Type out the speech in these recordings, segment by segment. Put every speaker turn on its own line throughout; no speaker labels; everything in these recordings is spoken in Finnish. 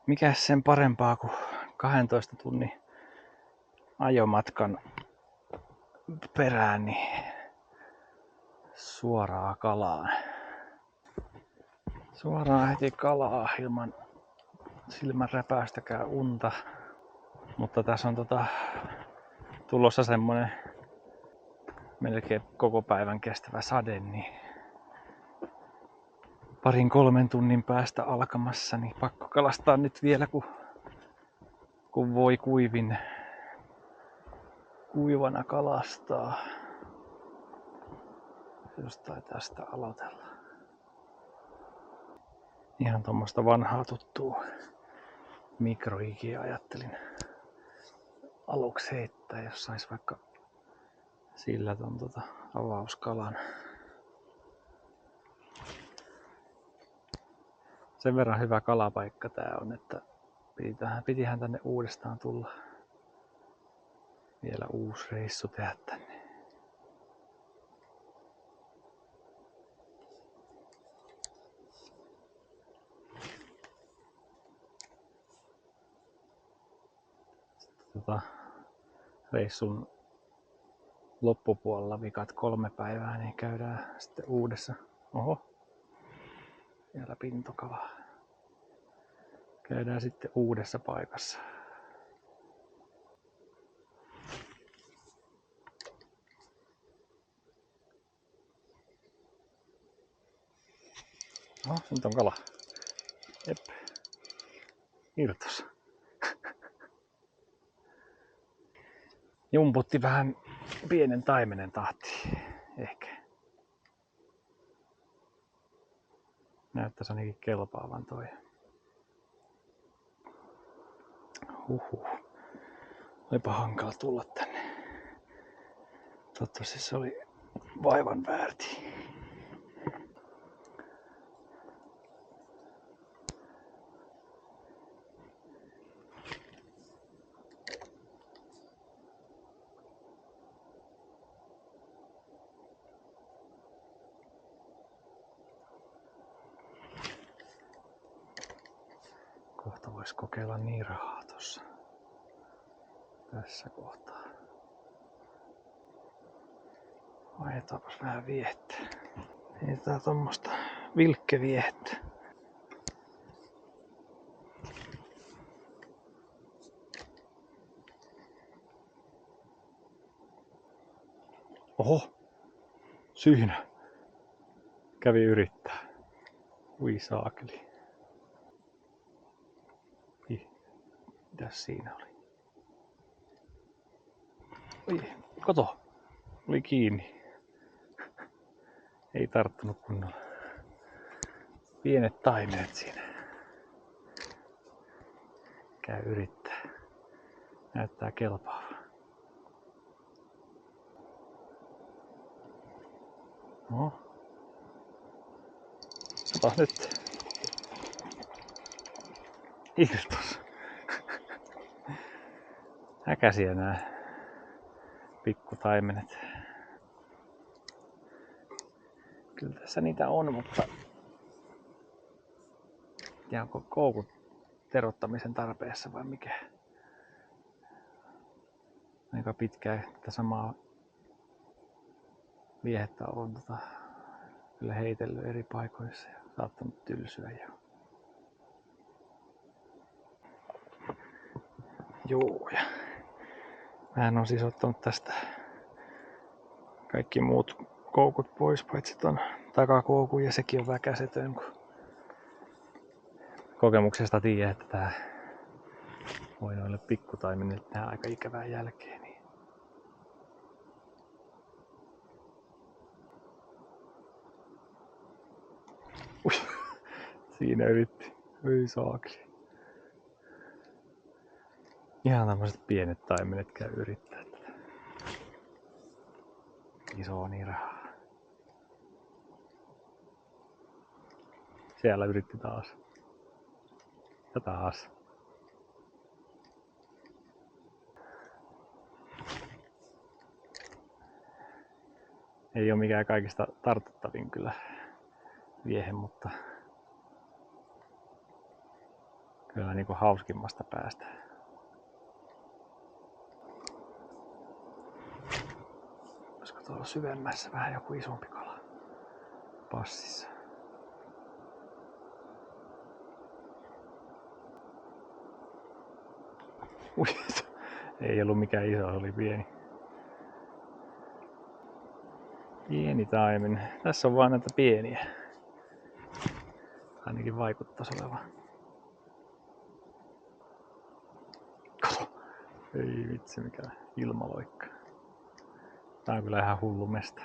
Mikäs sen parempaa kuin 12 tunnin ajomatkan perään, niin suoraan kalaan. Suoraan heti kalaa ilman silmänräpäystäkään unta. Mutta tässä on tulossa semmonen melkein koko päivän kestävä sade, niin 2-3 tunnin päästä alkamassa, niin pakko kalastaa nyt vielä, kun voi kuivana kalastaa. Jostain tästä aloitella. Ihan tuommoista vanhaa tuttua mikroikiä ajattelin aluksi heittää, jos sais vaikka sillä ton avauskalan. Sen verran hyvä kalapaikka tää on, että pitihän tänne uudestaan tulla. Vielä uusi reissu tehdä tänne. Reissun loppupuolella vikat 3 päivää, niin käydään sitten uudessa. Oho, vielä pintokala. Käydään sitten uudessa paikassa. Oho, nyt on kala. Jep. Irtos. Jumputti vähän pienen taimenen tahtiin. Ehkä. Näyttäisi ainakin kelpaavan toi. Huhhuh. Olipa hankala tulla tänne. Toivottavasti se oli vaivan väärti. Kohta vois kokeilla nirhaa tossa. Tässä kohtaa. Vaihdetaanpas vähän viehettä. Heitetään tommosta vilkkeviehettä. Oho! Syynä. Kävi yrittää. Ui saakeli. Mitäs siinä oli? Oi, kato! Oli kiinni. Ei tarttunut kunnolla. Pienet taimenet siinä. Käy yrittää. Näyttää kelpaava. No. Kato nyt. Irtos. Äkäsiä nää pikkutaimenet. Kyllä tässä niitä on, mutta ja onko koukut terottamisen tarpeessa vai mikä? Aika pitkään tätä samaa viehettä on kyllä heitellyt eri paikoissa ja saattanut tylsyä jo. Joo, ja mähän on siis ottanut tästä kaikki muut koukut pois, paitsi ton takakoukun, ja sekin on väkäsetön, kun kokemuksesta tiedän, että tää voi noille pikkutaimenille tehdä aika ikävää jälkeä. Niin. Ui, siinä yritti. Oi saakeli. Ihan tämmöiset pienet taimenet käy yrittää tätä. Isoa nirhaa. Siellä yritti taas. Ja taas. Ei oo mikään kaikista tartuttavin kyllä viehe, mutta Kyllä niinku hauskimmasta päästä. Olisiko tuolla syvemmässä vähän joku isompi kala passissa? Ui, ei ollut mikään iso, se oli pieni. Pieni taimen. Tässä on vaan näitä pieniä. Ainakin vaikuttaisi olevan. Kato! Ei vitsi, mikä ilmaloikka. Tää on kyllä ihan hullu mesta.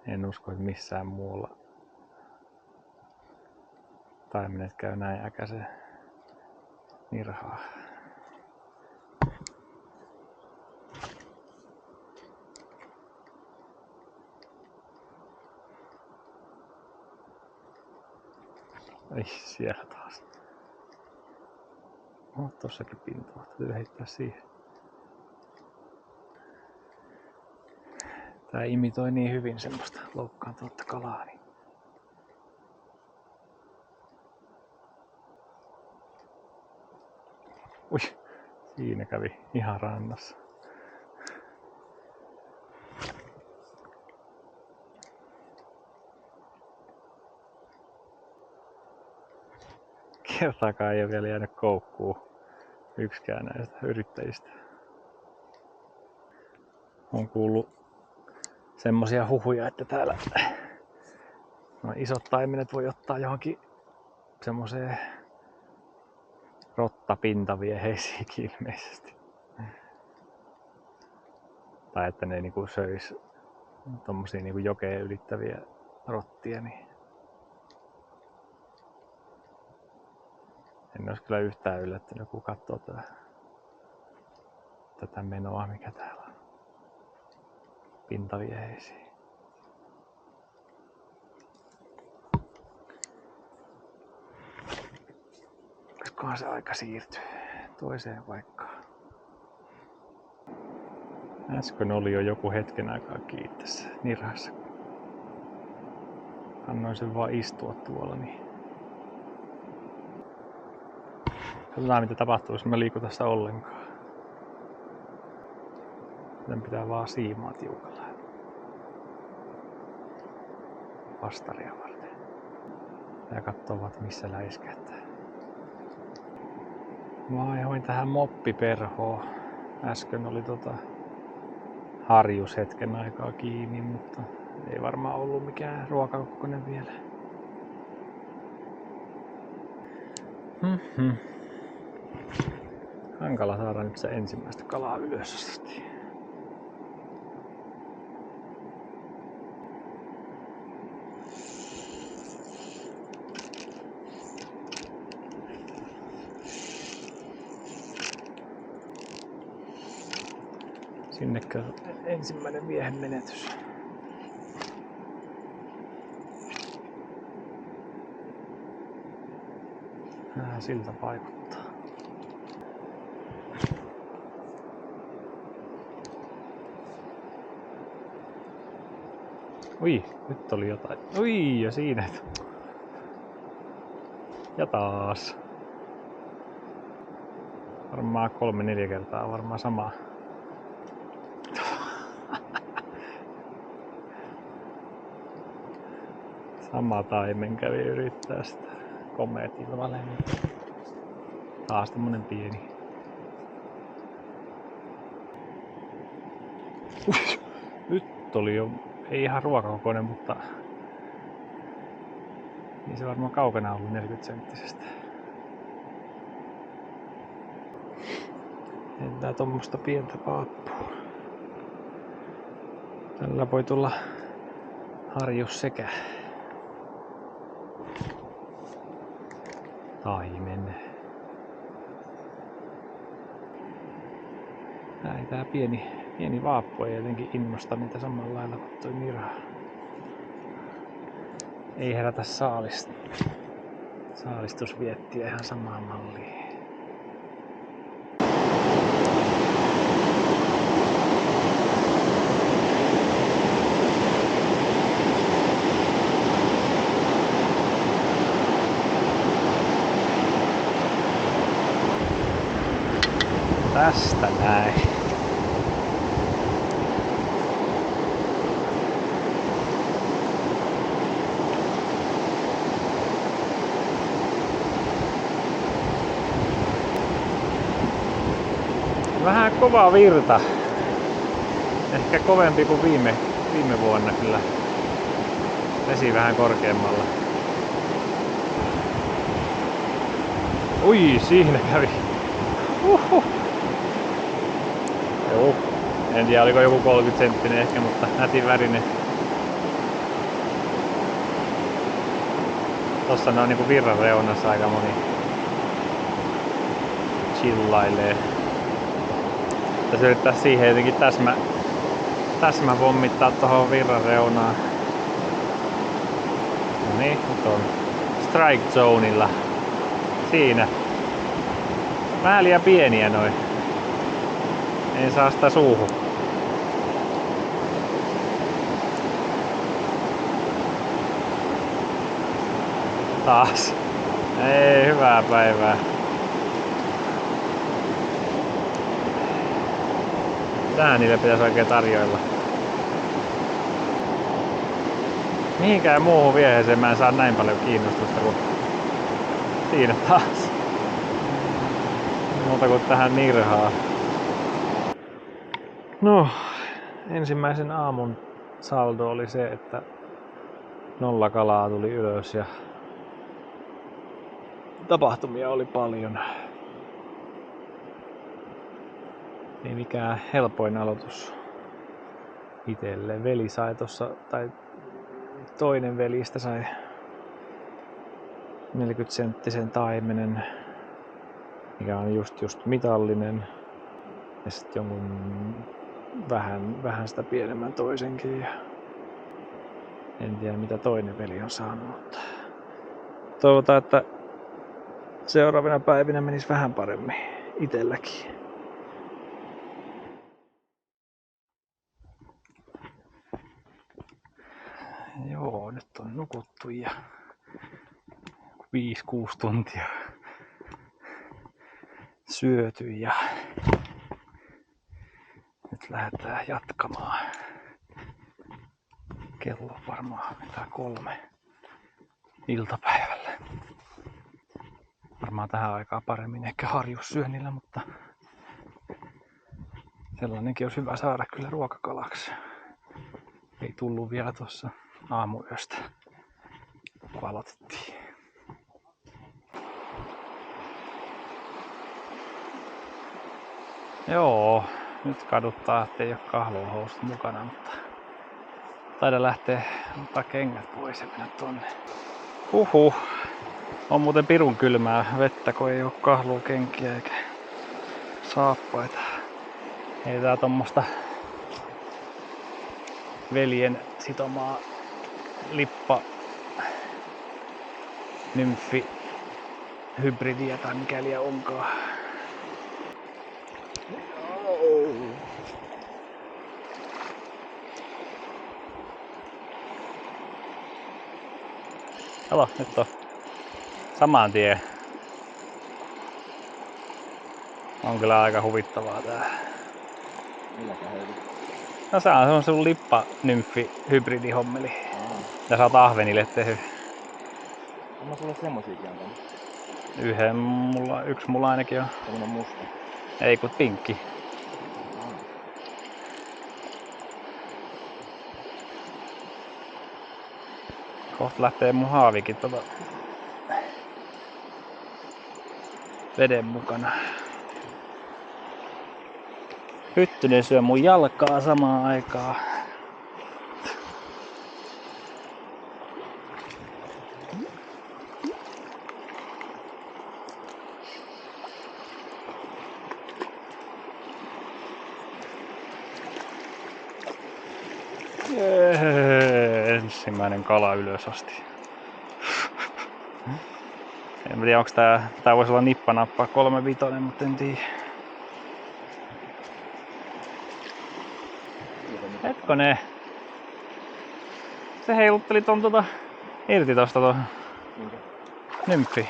En usko, että missään muualla taimenet käy näin äkäisen nirhaa. Ei siellä taas. Tossakin pintaa. Täytyy heittää siihen. Tää imitoi niin hyvin semmoista loukkaantunutta kalaa. Niin ui, siinä kävi ihan rannassa. Kertaakaan ei ole vielä jäänyt koukkuun yksikään näistä yrittäjistä. On kuullut semmosia huhuja, että täällä no isot taimenet voi ottaa johonkin semmoseen rottapintavieheisiinkin ilmeisesti. Tai että ne niinku söis tommosia niinku jokeen ylittäviä rottia, niin en ois kyllä yhtään yllättynyt, kun katsoo tätä menoa, mikä täällä on. Pintavieheisiin. Olisikohan se aika siirtyy toiseen paikkaan. Äsken oli jo joku hetken aikaa kiinni tässä nirhassa. Annoin sen vaan istua tuolla. Niin katsotaan mitä tapahtuu, jos mä liikun tässä ollenkaan. Sitten pitää vaan siimaa tiukalla. Vastaria varten. Ja katsovat missä läiskähtää. Mä aihoin tähän moppiperhoon. Äsken oli harjus hetken aikaa kiinni, mutta ei varmaan ollut mikään ruokakokkonen vielä. Hankala saada nyt se ensimmäistä kalaa ylös asti. Sinnekö ensimmäinen viehen menetys. Siltä vaikuttaa. Ui, nyt oli jotain. Ui, ja siinä. Ja taas. Varmaan 3-4 kertaa varmaan sama. Sama taimen kävi yrittää sitä komeet ilmalennot. Taas tämmönen pieni. Nyt oli jo, ei ihan ruokakokoinen, mutta ei se varmaan kaukana ollut 40 senttisestä. Entä tommosta pientä paappua. Tällä voi tulla harjus sekä taimen. Tää pieni vaappu ei jotenkin innosta niitä samalla lailla kuin toi nirha. Ei herätä saalistusviettiä ihan samaan malliin. Tästä näin. Vähän kova virta. Ehkä kovempi kuin viime vuonna kyllä. Vesi vähän korkeammalla. Ui, siinä kävi. Joo. En tiedä oliko joku 30 senttinen ehkä, mutta nätin värinen. Tossa ne on niinku virran reunassa aika moni chillailee. Tässä yrittää siihen jotenkin täsmä pommittaa tohon virran reunaan. No niin, nyt on strike zoneilla. Siinä. Vähän liian pieniä noin. Ei saa sitä suuhun. Taas. Ei, hyvää päivää. Tää niille pitäisi oikein tarjoilla. Mihinkään muuhun vieheeseen mä en saa näin paljon kiinnostusta kuin siinä taas. Muuta kuin tähän nirhaan. No, ensimmäisen aamun saldo oli se, että 0 kalaa tuli ylös ja tapahtumia oli paljon. Ei mikään helpoin aloitus itelle. Veli sai tossa, tai toinen velistä sai 40 senttisen taimenen, mikä on just mitallinen. Ja sitten jonkun vähän sitä pienemmän toisenkin. Ja en tiedä mitä toinen veli on saanut, mutta toivotaan, että seuraavina päivinä menisi vähän paremmin itelläkin. Joo, nyt on nukuttu ja 5-6 tuntia syöty ja nyt lähdetään jatkamaan. Kello on varmaan 3 iltapäivällä. Varmaan tähän aikaan paremmin ehkä harjussyönnillä, mutta sellainenkin olisi hyvä saada kyllä ruokakalaksi. Ei tullut vielä tuossa aamuyöstä, kun aloitettiin. Joo, nyt kaduttaa, ettei ole kahluhousut mukana, mutta taida lähteä ottaa kengät pois ja mennä tonne. Huhhuh. On muuten pirun kylmää vettä, kun ei oo kahlukenkiä eikä saappaita. Ei tää tommosta veljen sitomaa lippa nymfi hybridiä tai mikäli onkaan. Kato, nyt on saman tien. On kyllä aika huvittavaa tää.
Milläkään heitit?
No se on sun lippa nymfi hybridihommeli. Ja sä oot ahvenille tehnyt.
On mä sulle semmosiakin antanut.
Yksi mulla ainakin on.
Tämmönen musta.
Ei kun pinkki. Kohta lähtee mun haavikin veden mukana. Hyttynen syö mun jalkaa samaan aikaan. Ensimmäinen kala ylös asti. En tiedä onks tää voisi olla nippanappa 3-vitonen, mutta en tiedä. Hetkonen. Se heilutteli ton irti tosta nymfi.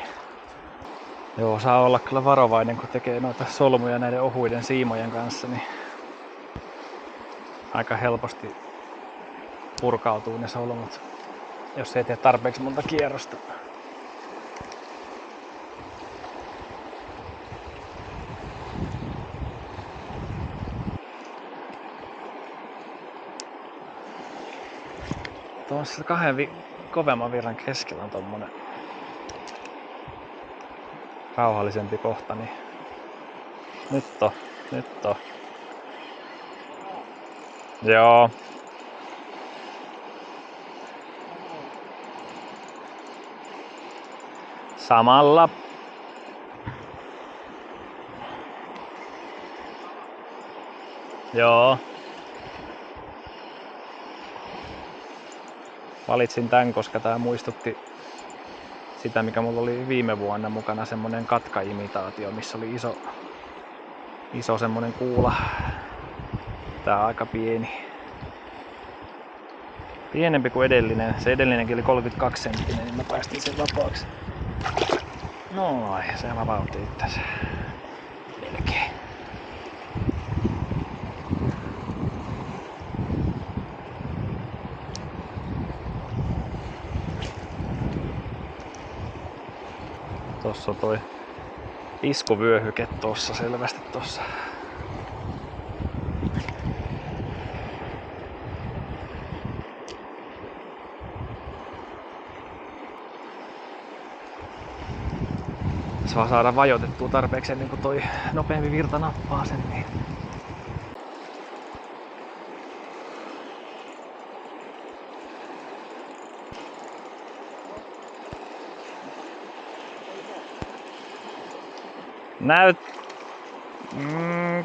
Joo, saa olla kyllä varovainen, kun tekee noita solmuja näiden ohuiden siimojen kanssa, niin aika helposti purkautuu ne solmut, jos ei tee tarpeeksi monta kierrosta. Tuossa kahden kovemman virran keskellä on tommonen rauhallisempi kohta, niin nyt on. Joo. Samalla. Joo. Valitsin tän, koska tää muistutti sitä, mikä mulla oli viime vuonna mukana, semmonen katkaimitaatio, missä oli iso semmonen kuula. Tää on aika pieni. Pienempi kuin edellinen. Se edellinenkin oli 32 senttinen, niin mä päästin sen vapaaksi. Noin, se vapautti itse. Melkein. Tossa on toi iskuvyöhyke tossa selvästi tossa. Se vaan saada vajoitettua tarpeeksi ennen kuin toi nopeampi virta nappaa sen. Niin.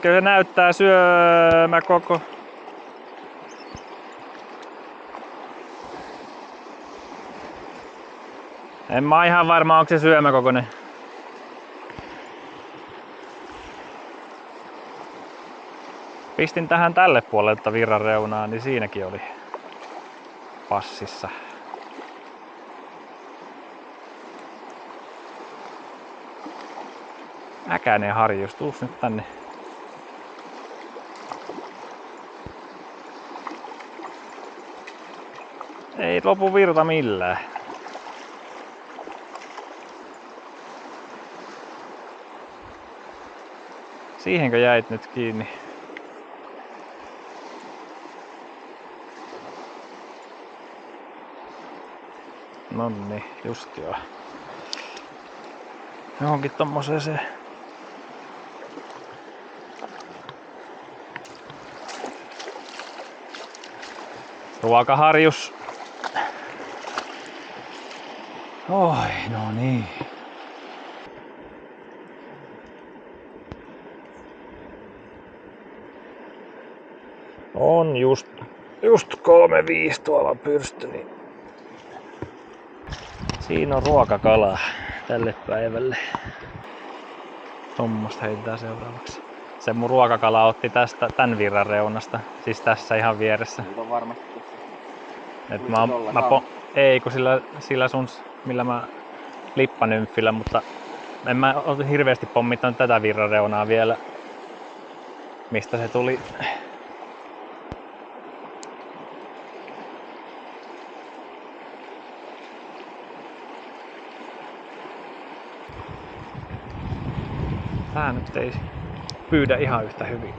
Kyllä se näyttää syömäkoko. En mä ihan varma, onko se syömäkokoinen. Pistin tähän tälle puolelta virran reunaa, niin siinäkin oli passissa. Äkäinen harjus, tuus nyt tänne. Ei lopu virta millään. Siihenkö jäit nyt kiinni? Nonni, just joo. Johonkin tommoseen se. Ruokaharjus. Oi, no niin. On just 3,5 tuolla pyrsty, niin siinä on ruokakala tälle päivälle. Tommosta heitetään seuraavaksi. Se mun ruokakala otti tästä tän virran reunasta, siis tässä ihan vieressä.
Nyt on varmasti tässä.
Et ei kun sillä sun, millä mä lippanymfillä, mutta en mä ole hirveästi pommittanut tätä virran reunaa vielä. Mistä se tuli? Tää nyt ei pyydä ihan yhtä hyvin.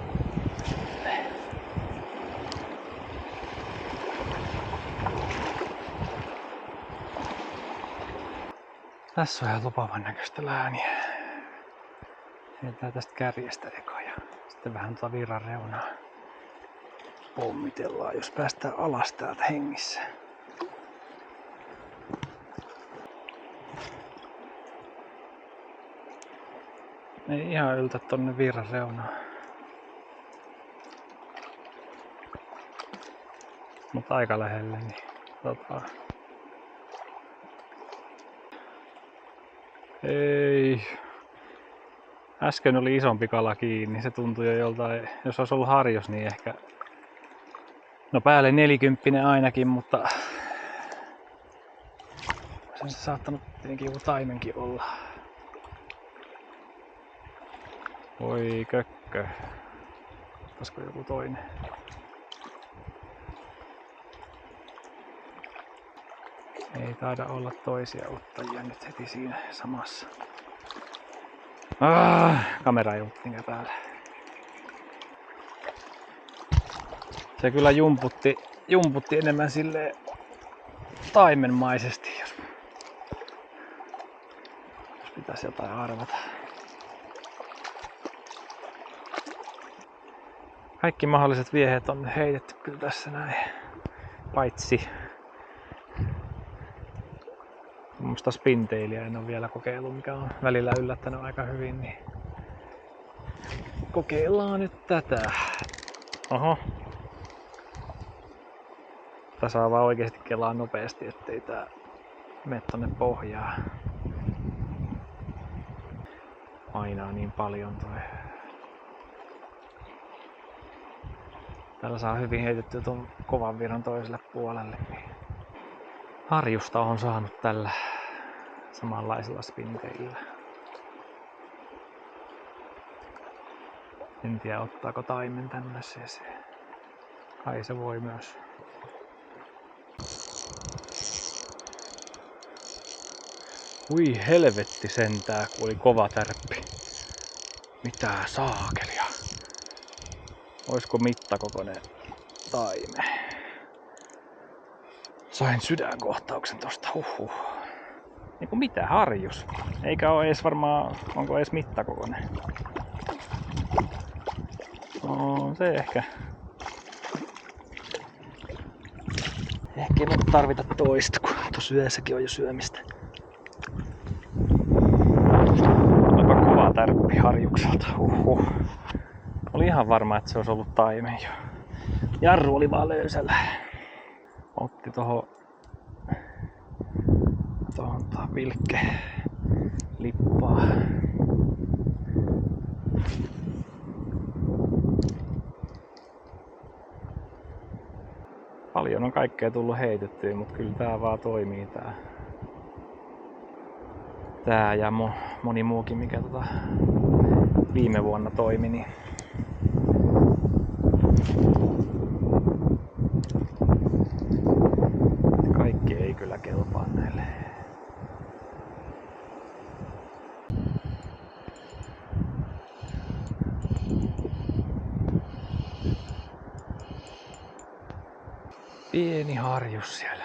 Tässä on ihan lupavan näköistä lääniä. Sieltä tästä kärjestä eka ja sitten vähän tuota virran reunaa pommitellaan, jos päästään alas täältä hengissä. Ei ihan yltä tonne virran reunaan. Mutta aika lähelle, niin Ei. Äsken oli isompi kala kiinni, se tuntui jo joltain, jos olisi ollut harjos, niin ehkä no päälle 40 ainakin, mutta se saattanut tietenkin joku taimenkin olla. Oi kökkö. Olisiko joku toinen? Ei taida olla toisia ottajia nyt heti siinä samassa. Kamera ei ollut niinkään päällä. Se kyllä jumputti enemmän silleen taimenmaisesti, jos pitäisi jotain arvata. Kaikki mahdolliset vieheet on heitetty kyllä tässä näin. Paitsi musta spintailia en ole vielä kokeillut, mikä on välillä yllättänyt aika hyvin, niin kokeillaan nyt tätä. Oho. Tää saa vaan oikeesti kelaa nopeasti, ettei tää mene tonne pohjaan. Painaa niin paljon toi. Täällä saa hyvin heitettyä tuon kovan virran toiselle puolelle. Harjusta on saanut tällä samanlaisella spinteillä. En tiedä ottaako taimen tämmöiseen. Kai se voi myös. Ui helvetti sentää, kun oli kova tärppi. Mitä saakelia. Oisko mittakokoinen taime? Sain sydänkohtauksen tosta. Eiku mitä harjus? Eikä oo ees varmaan, onko ees mittakokoinen? On se ehkä. Ehkä ei tarvita toista, kun tossa yhdessäkin on jo syömistä. Olipa kova tärppi harjukselta. Oli ihan varma, että se olisi ollut taimen jo. Jarru oli vaan löysällä. Otti tohon vilkke lippaa. Paljon on kaikkea tullut heitettyä, mutta kyllä tää vaan toimii tää ja moni muukin, mikä viime vuonna toimi, niin kaikki ei kyllä kelpaa näille. Pieni harjus siellä.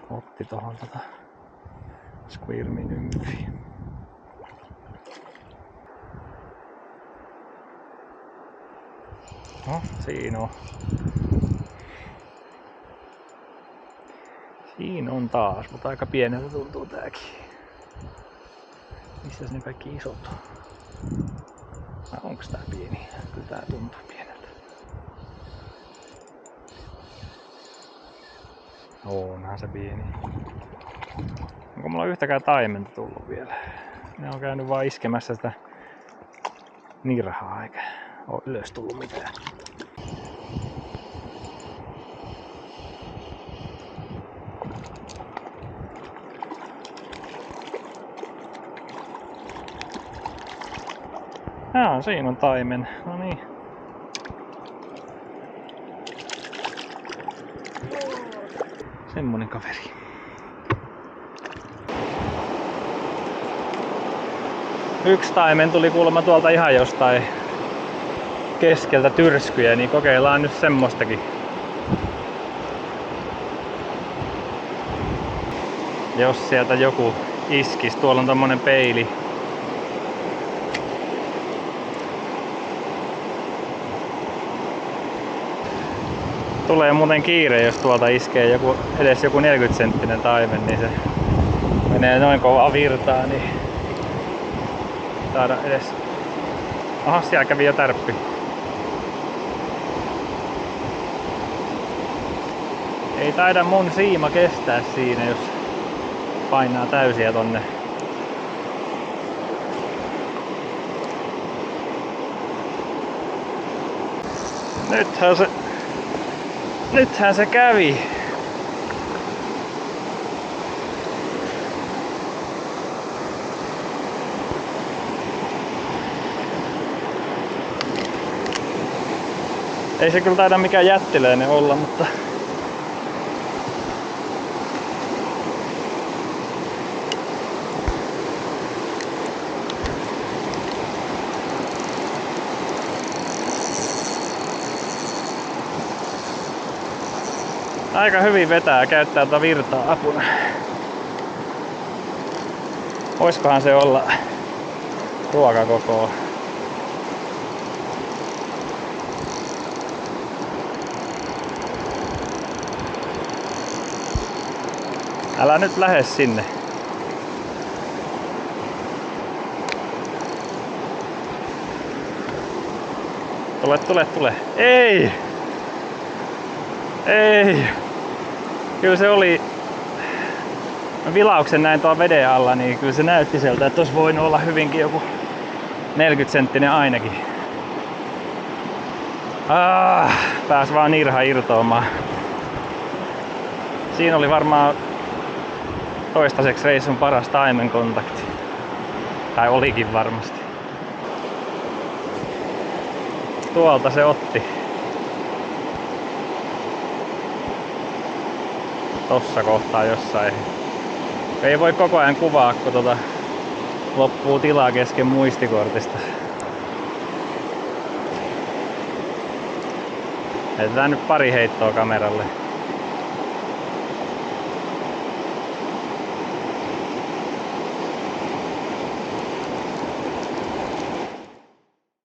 Otti tohon squirmin ympiin. No, siinä on. Siinä on taas, mutta aika pieneltä tuntuu tääkin. Missäs ne kaikki isot on? Onks tää pieni? Kyllä tää tuntuu pieneltä. Onhan se pieni. Onko mulla yhtäkään taimenta tullut vielä? Ne on käynyt vaan iskemässä sitä nirhaa eikä oo ylös tullut mitään. Siinä on taimen. No niin. Semmonen kaveri. Yksi taimen tuli kuulemma tuolta ihan jostain keskeltä tyrskyjä, niin kokeillaan nyt semmostakin. Jos sieltä joku iskis, tuolla on tommonen peili. Tulee muuten kiire, jos tuolta iskee edes joku 40-senttinen taimen, niin se menee noin kovaa virtaa, niin saada edes. Aha, siellä kävi jo tärppi. Ei taida mun siima kestää siinä, jos painaa täysiä tonne. Nythän se kävi. Ei se kyllä taida mikään jättiläinen olla, mutta aika hyvin vetää ja käyttää tätä virtaa apuna. Voiskohan se olla ruokakokoa? Älä nyt lähde sinne. Tule. Ei! Ei! Kyllä se oli... Mä vilauksen näin tuon veden alla, niin kyllä se näytti sieltä, että olisi voinut olla hyvinkin joku 40 senttinen ainakin. Pääs vaan nirha irtoamaan. Siinä oli varmaan toistaiseksi reissun paras taimenkontakti. Tai olikin varmasti. Tuolta se otti. Tossa kohtaa jossain. Ei voi koko ajan kuvaa, kun loppuu tilaa kesken muistikortista. Heitetään nyt pari heittoa kameralle.